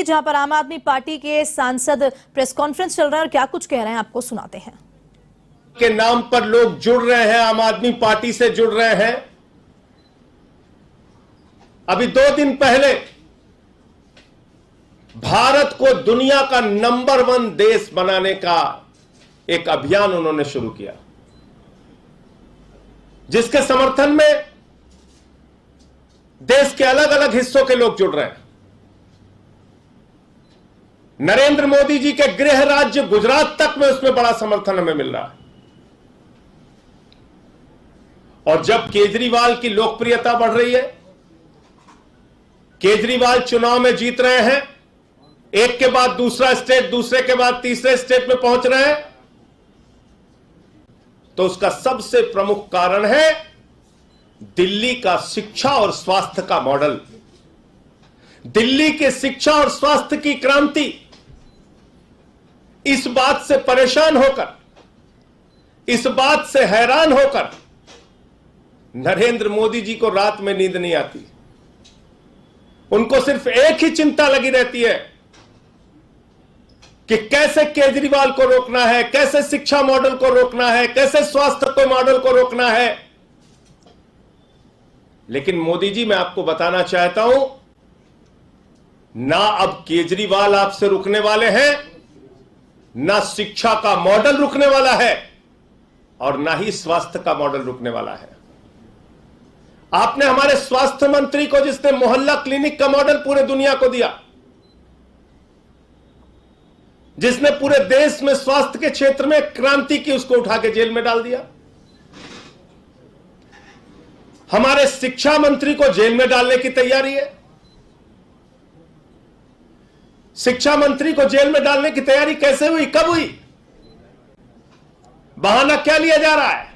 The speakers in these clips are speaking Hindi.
दिल्ली, जहां पर आम आदमी पार्टी के सांसद प्रेस कॉन्फ्रेंस चल रहा है और क्या कुछ कह रहे हैं आपको सुनाते हैं। के नाम पर लोग जुड़ रहे हैं, आम आदमी पार्टी से जुड़ रहे हैं। अभी 2 दिन पहले भारत को दुनिया का नंबर 1 देश बनाने का एक अभियान उन्होंने शुरू किया, जिसके समर्थन में देश के अलग अलग हिस्सों के लोग जुड़ रहे हैं। नरेंद्र मोदी जी के गृह राज्य गुजरात तक में उसमें बड़ा समर्थन हमें मिल रहा है। और जब केजरीवाल की लोकप्रियता बढ़ रही है, केजरीवाल चुनाव में जीत रहे हैं, एक के बाद दूसरा स्टेट, दूसरे के बाद तीसरे स्टेट में पहुंच रहे हैं, तो उसका सबसे प्रमुख कारण है दिल्ली का शिक्षा और स्वास्थ्य का मॉडल। दिल्ली के शिक्षा और स्वास्थ्य की क्रांति। इस बात से परेशान होकर, इस बात से हैरान होकर नरेंद्र मोदी जी को रात में नींद नहीं आती। उनको सिर्फ एक ही चिंता लगी रहती है कि कैसे केजरीवाल को रोकना है, कैसे शिक्षा मॉडल को रोकना है, कैसे स्वास्थ्य को मॉडल को रोकना है। लेकिन मोदी जी, मैं आपको बताना चाहता हूं, ना अब केजरीवाल आपसे रुकने वाले हैं, ना शिक्षा का मॉडल रुकने वाला है, और ना ही स्वास्थ्य का मॉडल रुकने वाला है। आपने हमारे स्वास्थ्य मंत्री को, जिसने मोहल्ला क्लिनिक का मॉडल पूरे दुनिया को दिया, जिसने पूरे देश में स्वास्थ्य के क्षेत्र में क्रांति की, उसको उठा के जेल में डाल दिया। हमारे शिक्षा मंत्री को जेल में डालने की तैयारी है। शिक्षा मंत्री को जेल में डालने की तैयारी कैसे हुई, कब हुई? बहाना क्या लिया जा रहा है?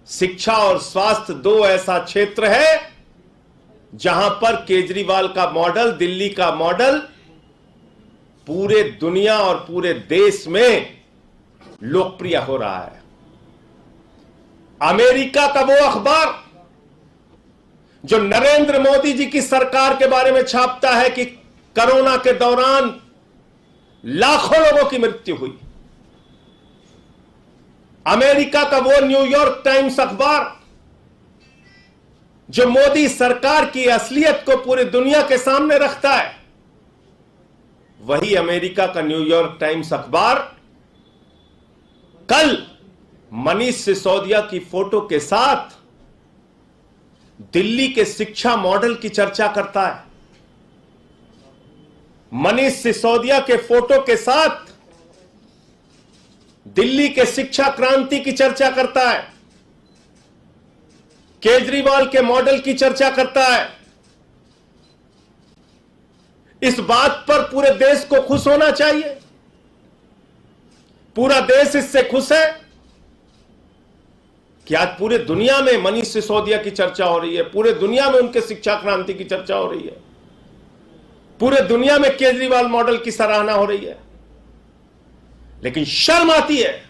शिक्षा और स्वास्थ्य 2 ऐसा क्षेत्र है जहां पर केजरीवाल का मॉडल, दिल्ली का मॉडल पूरे दुनिया और पूरे देश में लोकप्रिय हो रहा है। अमेरिका का वो अखबार जो नरेंद्र मोदी जी की सरकार के बारे में छापता है कि कोरोना के दौरान लाखों लोगों की मृत्यु हुई, अमेरिका का वो न्यूयॉर्क टाइम्स अखबार जो मोदी सरकार की असलियत को पूरी दुनिया के सामने रखता है, वही अमेरिका का न्यूयॉर्क टाइम्स अखबार कल मनीष सिसोदिया की फोटो के साथ दिल्ली के शिक्षा मॉडल की चर्चा करता है। मनीष सिसोदिया के फोटो के साथ दिल्ली के शिक्षा क्रांति की चर्चा करता है, केजरीवाल के मॉडल की चर्चा करता है। इस बात पर पूरे देश को खुश होना चाहिए। पूरा देश इससे खुश है कि आज पूरे दुनिया में मनीष सिसोदिया की चर्चा हो रही है, पूरे दुनिया में उनके शिक्षा क्रांति की चर्चा हो रही है, पूरे दुनिया में केजरीवाल मॉडल की सराहना हो रही है। लेकिन शर्म आती है,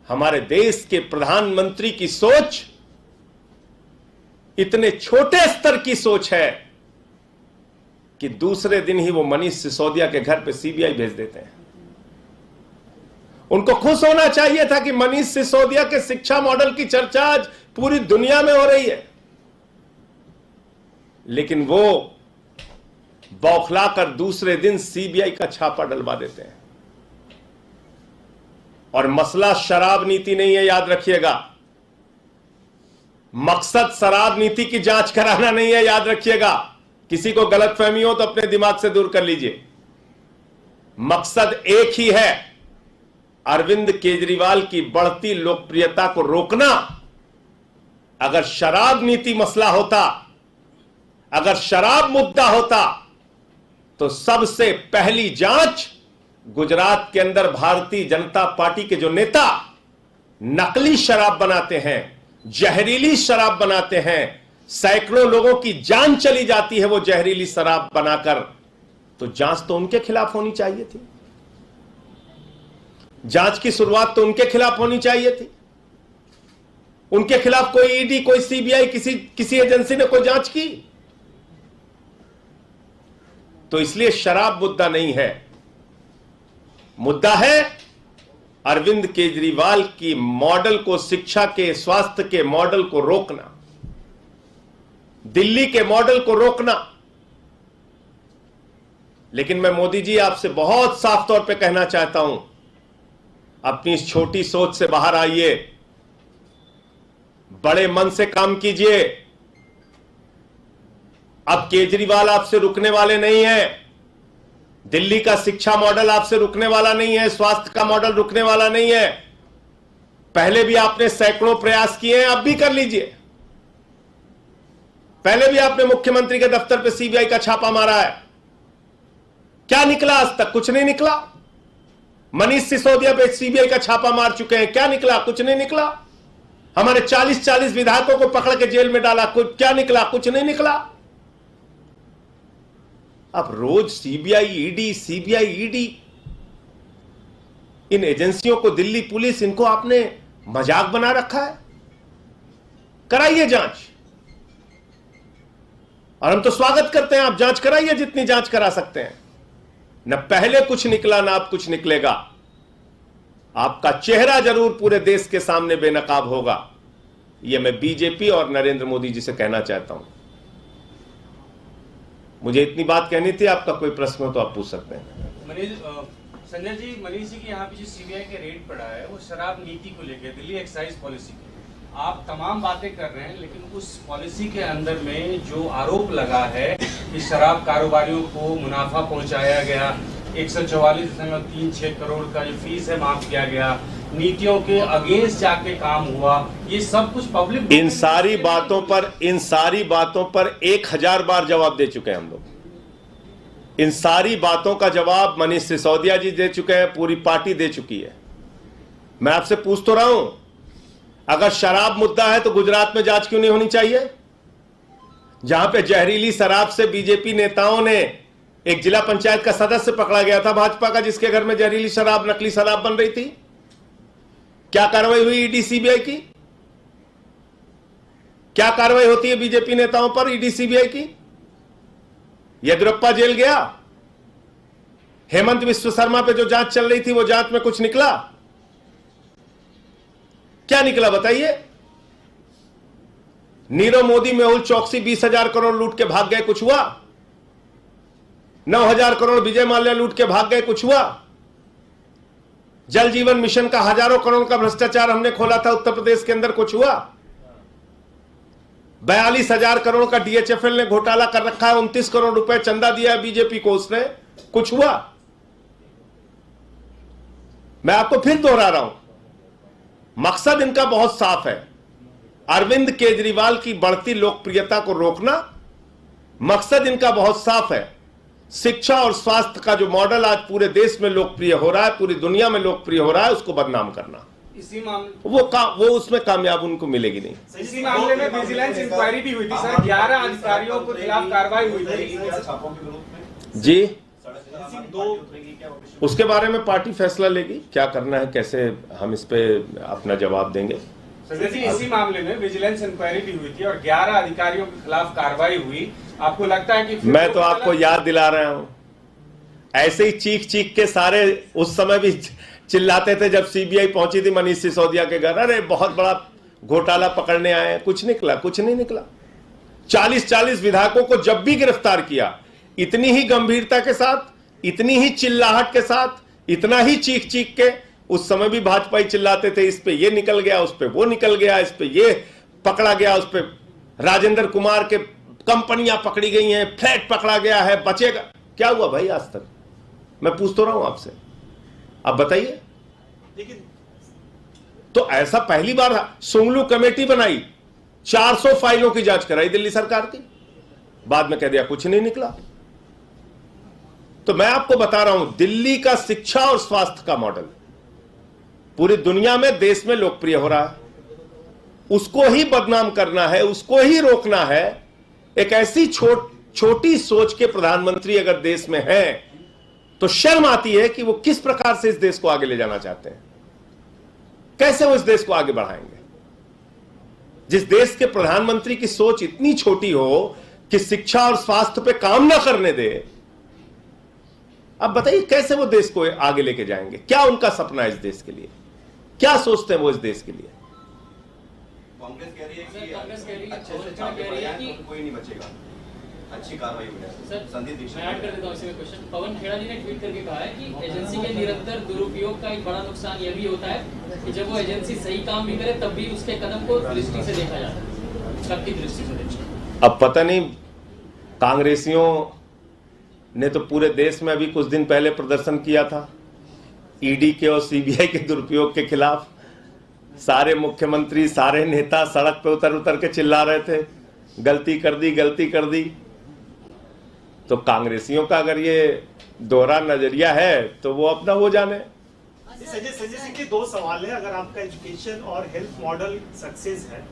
हमारे देश के प्रधानमंत्री की सोच इतने छोटे स्तर की सोच है कि दूसरे दिन ही वो मनीष सिसोदिया के घर पे सीबीआई भेज देते हैं। उनको खुश होना चाहिए था कि मनीष सिसोदिया के शिक्षा मॉडल की चर्चा आज पूरी दुनिया में हो रही है, लेकिन वो बौखलाकर दूसरे दिन सीबीआई का छापा डलवा देते हैं। और मसला शराब नीति नहीं है, याद रखिएगा। मकसद शराब नीति की जांच कराना नहीं है, याद रखिएगा। किसी को गलतफहमी हो तो अपने दिमाग से दूर कर लीजिए। मकसद एक ही है, अरविंद केजरीवाल की बढ़ती लोकप्रियता को रोकना। अगर शराब नीति मसला होता, अगर शराब मुद्दा होता, तो सबसे पहली जांच गुजरात के अंदर भारतीय जनता पार्टी के जो नेता नकली शराब बनाते हैं, जहरीली शराब बनाते हैं, सैकड़ों लोगों की जान चली जाती है वो जहरीली शराब बनाकर, तो जांच तो उनके खिलाफ होनी चाहिए थी। जांच की शुरुआत तो उनके खिलाफ होनी चाहिए थी। उनके खिलाफ कोई ईडी, कोई सीबीआई, किसी एजेंसी ने कोई जांच की? तो इसलिए शराब मुद्दा नहीं है, मुद्दा है अरविंद केजरीवाल की मॉडल को, शिक्षा के, स्वास्थ्य के मॉडल को रोकना, दिल्ली के मॉडल को रोकना। लेकिन मैं मोदी जी आपसे बहुत साफ तौर पे कहना चाहता हूं, अपनी इस छोटी सोच से बाहर आइए, बड़े मन से काम कीजिए। अब केजरीवाल आपसे रुकने वाले नहीं है, दिल्ली का शिक्षा मॉडल आपसे रुकने वाला नहीं है, स्वास्थ्य का मॉडल रुकने वाला नहीं है। पहले भी आपने सैकड़ों प्रयास किए हैं, अब भी कर लीजिए। पहले भी आपने मुख्यमंत्री के दफ्तर पे सीबीआई का छापा मारा है, क्या निकला? आज तक कुछ नहीं निकला। मनीष सिसोदिया पे सीबीआई का छापा मार चुके हैं, क्या निकला? कुछ नहीं निकला। हमारे 40-40 विधायकों को पकड़ के जेल में डाला, कुछ क्या निकला? कुछ नहीं निकला। अब रोज सीबीआई ईडी, इन एजेंसियों को, दिल्ली पुलिस, इनको आपने मजाक बना रखा है। कराइए जांच, और हम तो स्वागत करते हैं, आप जांच कराइए जितनी जांच करा सकते हैं। न पहले कुछ निकला, ना अब कुछ निकलेगा। आपका चेहरा जरूर पूरे देश के सामने बेनकाब होगा, यह मैं बीजेपी और नरेंद्र मोदी जी से कहना चाहता हूं। मुझे इतनी बात कहनी थी। आपका कोई प्रश्न हो तो आप पूछ सकते हैं। संजय जी, मनीष जी की यहाँ पे जो सीबीआई के रेड पड़ा है वो शराब नीति को लेकर, दिल्ली एक्साइज पॉलिसी की आप तमाम बातें कर रहे हैं, लेकिन उस पॉलिसी के अंदर में जो आरोप लगा है कि शराब कारोबारियों को मुनाफा पहुंचाया गया, 144.36 करोड़ का जो फीस है माफ किया गया, नीतियों के अगेंस्ट जाके काम हुआ, ये सब कुछ पब्लिक, इन सारी बातों पर 1000 बार जवाब दे चुके हैं हम लोग। इन सारी बातों का जवाब मनीष सिसोदिया जी दे चुके हैं, पूरी पार्टी दे चुकी है। मैं आपसे पूछ तो रहा हूं, अगर शराब मुद्दा है तो गुजरात में जांच क्यों नहीं होनी चाहिए, जहां पे जहरीली शराब से बीजेपी नेताओं ने, एक जिला पंचायत का सदस्य पकड़ा गया था भाजपा का, जिसके घर में जहरीली शराब, नकली शराब बन रही थी। क्या कार्रवाई हुई ईडी सीबीआई की? क्या कार्रवाई होती है बीजेपी नेताओं पर ईडी सीबीआई की? येदियुरप्पा जेल गया, हेमंत विश्व शर्मा पे जो जांच चल रही थी वो जांच में कुछ निकला? क्या निकला बताइए? नीरव मोदी, मेहुल चौकसी 20,000 करोड़ लूट के भाग गए, कुछ हुआ? 9,000 करोड़ विजय माल्या लूट के भाग गए, कुछ हुआ? जल जीवन मिशन का हजारों करोड़ का भ्रष्टाचार हमने खोला था उत्तर प्रदेश के अंदर, कुछ हुआ? 42,000 करोड़ का डीएचएफएल ने घोटाला कर रखा है, 29 करोड़ रुपए चंदा दिया है बीजेपी को उसने, कुछ हुआ? मैं आपको फिर दोहरा रहा हूं, मकसद इनका बहुत साफ है, अरविंद केजरीवाल की बढ़ती लोकप्रियता को रोकना। मकसद इनका बहुत साफ है, शिक्षा और स्वास्थ्य का जो मॉडल आज पूरे देश में लोकप्रिय हो रहा है, पूरी दुनिया में लोकप्रिय हो रहा है, उसको बदनाम करना। इसी मामले वो उसमें कामयाब उनको मिलेगी नहीं। इसी मामले में विजिलेंस इंक्वायरी भी हुई थी सर, 11 अधिकारियों के खिलाफ कार्रवाई हुई थी जी, उसके बारे में पार्टी फैसला लेगी क्या करना है, कैसे हम इस पे अपना जवाब देंगे। संजय जी, इसी मामले में विजिलेंस इंक्वायरी भी हुई थी और 11 अधिकारियों के खिलाफ कार्रवाई हुई, आपको लगता है कि मैं तो आपको याद दिला रहा हूं, ऐसे ही चीख चीख के सारे उस समय भी चिल्लाते थे जब सीबीआई पहुंची थी मनीष सिसोदिया के घर, अरे बहुत बड़ा घोटाला पकड़ने आए हैं, कुछ निकला? कुछ नहीं निकला। 40-40 विधायकों को जब भी गिरफ्तार किया, इतनी ही गंभीरता के साथ, इतनी ही चिल्लाहट के साथ, इतना ही चीख चीख के, उस समय भी भाजपा ही चिल्लाते थे, इस पे ये निकल गया, उस पे वो निकल गया, इस पे ये पकड़ा गया, उस पे राजेंद्र कुमार के कंपनियां पकड़ी गई हैं, फ्लैट पकड़ा गया है, बचेगा क्या? हुआ भाई आज तक? मैं पूछ तो रहा हूं आपसे, आप बताइए। लेकिन तो ऐसा पहली बार सुंगलू कमेटी बनाई, 400 फाइलों की जांच कराई दिल्ली सरकार की, बाद में कह दिया कुछ नहीं निकला। तो मैं आपको बता रहा हूं, दिल्ली का शिक्षा और स्वास्थ्य का मॉडल पूरी दुनिया में, देश में लोकप्रिय हो रहा है, उसको ही बदनाम करना है, उसको ही रोकना है। एक ऐसी छोटी सोच के प्रधानमंत्री अगर देश में हैं, तो शर्म आती है कि वो किस प्रकार से इस देश को आगे ले जाना चाहते हैं, कैसे वो इस देश को आगे बढ़ाएंगे। जिस देश के प्रधानमंत्री की सोच इतनी छोटी हो कि शिक्षा और स्वास्थ्य पे काम ना करने दे, अब बताइए कैसे वो देश को आगे लेके जाएंगे? क्या उनका सपना है इस देश के लिए? क्या सोचते हैं वो इस देश के लिए? कांग्रेस कह रही है कि कांग्रेस कह रही है, अच्छे से कह रही है कि कोई नहीं बचेगा, अच्छी कार्रवाई हो जाए। सर, संदीप दीक्षित मैं ऐड कर देता हूं इसी में क्वेश्चन। पवन खेड़ा जी ने ट्वीट करके कहा है कि एजेंसी के निरंतर दुरुपयोग का एक बड़ा नुकसान यह भी होता है कि जब वो एजेंसी सही काम भी करे तब भी उसके कदम को दृष्टि से देखा जाता है, सबकी दृष्टि से देखा जाता है। अब पता नहीं, कांग्रेसियों ने तो पूरे देश में अभी कुछ दिन पहले प्रदर्शन किया था ईडी के और सीबीआई के दुरुपयोग के खिलाफ। सारे मुख्यमंत्री, सारे नेता सड़क पे उतर उतर के चिल्ला रहे थे, गलती कर दी, गलती कर दी। तो कांग्रेसियों का अगर ये दोहरा नजरिया है तो वो अपना वो जाने। संजय सिंह के दो सवाल है। अगर आपका एजुकेशन और हेल्थ मॉडल सक्सेस है,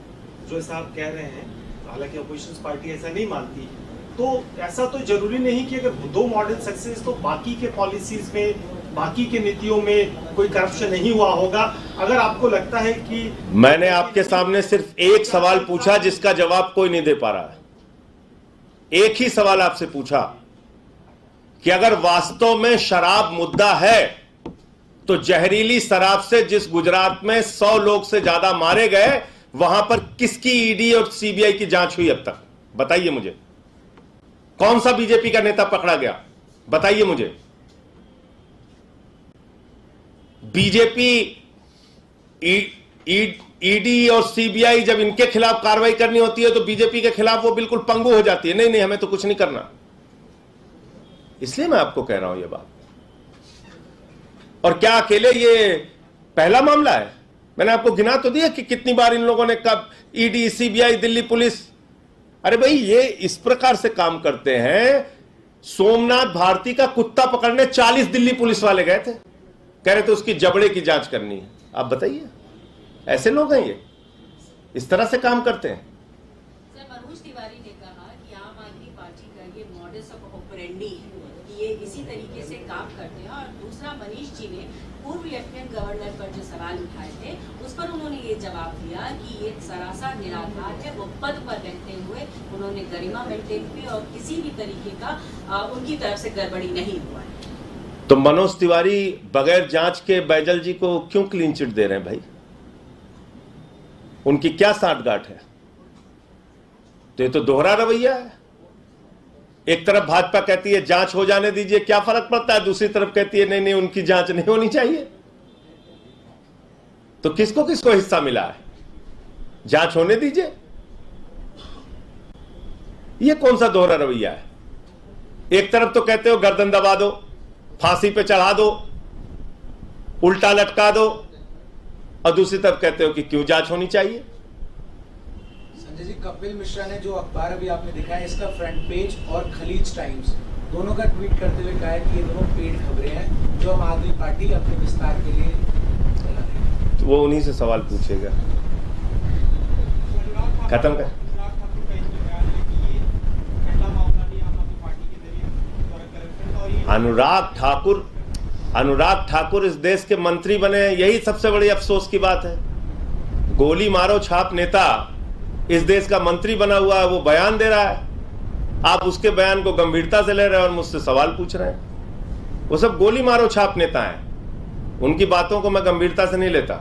जो साहब कह रहे हैं, हालांकि अपोजिशन पार्टी ऐसा नहीं मानती, तो ऐसा तो जरूरी नहीं कि अगर दो मॉडल सक्सेस तो बाकी के पॉलिसीज में, बाकी के नीतियों में कोई करप्शन नहीं हुआ होगा। अगर आपको लगता है कि मैंने आपके सामने सिर्फ एक सवाल पूछा जिसका जवाब कोई नहीं दे पा रहा है। एक ही सवाल आपसे पूछा कि अगर वास्तव में शराब मुद्दा है तो जहरीली शराब से जिस गुजरात में 100 लोग से ज्यादा मारे गए, वहां पर किसकी ईडी और सीबीआई की जांच हुई अब तक? बताइए मुझे। कौन सा बीजेपी का नेता पकड़ा गया? बताइए मुझे। बीजेपी ईडी और सीबीआई जब इनके खिलाफ कार्रवाई करनी होती है तो बीजेपी के खिलाफ वो बिल्कुल पंगु हो जाती है। नहीं नहीं, हमें तो कुछ नहीं करना। इसलिए मैं आपको कह रहा हूं ये बात। और क्या अकेले ये पहला मामला है? मैंने आपको गिना तो दिया कि कितनी बार इन लोगों ने कब ईडी, सीबीआई, दिल्ली पुलिस। अरे भाई, ये इस प्रकार से काम करते हैं। सोमनाथ भारती का कुत्ता पकड़ने 40 दिल्ली पुलिस वाले गए थे, कह रहे थे उसकी जबड़े की जांच करनी है। आप बताइए, ऐसे लोग हैं ये? इस तरह से काम करते हैं। सर, मनोज तिवारी ने कहा कि आम आदमी पार्टी का ये मॉडस ऑफ ऑपरेंडी है कि ये इसी तरीके से काम करते हैं। और दूसरा, मनीष जी ने पूर्व लेफ्टिनेंट गवर्नर पर जो सवाल उठाए थे उस पर उन्होंने ये जवाब दिया कि ये सरासर निराधार है। वो पद पर रहते हुए उन्होंने गरिमा मेंटेन की और किसी भी तरीके का उनकी तरफ से गड़बड़ी नहीं हुआ है। तो मनोज तिवारी बगैर जांच के बैजल जी को क्यों क्लीन चिट दे रहे हैं भाई? उनकी क्या साठगांठ है? तो ये तो दोहरा रवैया है। एक तरफ भाजपा कहती है जांच हो जाने दीजिए, क्या फर्क पड़ता है, दूसरी तरफ कहती है नहीं नहीं उनकी जांच नहीं होनी चाहिए। तो किसको किसको हिस्सा मिला है? जांच होने दीजिए। ये कौन सा दोहरा रवैया है? एक तरफ तो कहते हो गर्दन दबा दो, फांसी पे चढ़ा दो, उल्टा लटका दो, और दूसरी तरफ कहते हो कि क्यों जांच होनी चाहिए। संजय जी, कपिल मिश्रा ने जो अखबार अभी आपने दिखा है, इसका फ्रंट पेज और खलीज टाइम्स दोनों का ट्वीट करते हुए कहा है कि ये दोनों पेड खबरें हैं जो आम आदमी पार्टी अपने विस्तार के लिए चला रही है। तो वो उन्हीं से सवाल पूछेगा। खत्म कर। अनुराग ठाकुर इस देश के मंत्री बने, यही सबसे बड़ी अफसोस की बात है। गोली मारो छाप नेता इस देश का मंत्री बना हुआ है, वो बयान दे रहा है। आप उसके बयान को गंभीरता से ले रहे हैं और मुझसे सवाल पूछ रहे हैं। वो सब गोली मारो छाप नेता हैं, उनकी बातों को मैं गंभीरता से नहीं लेता।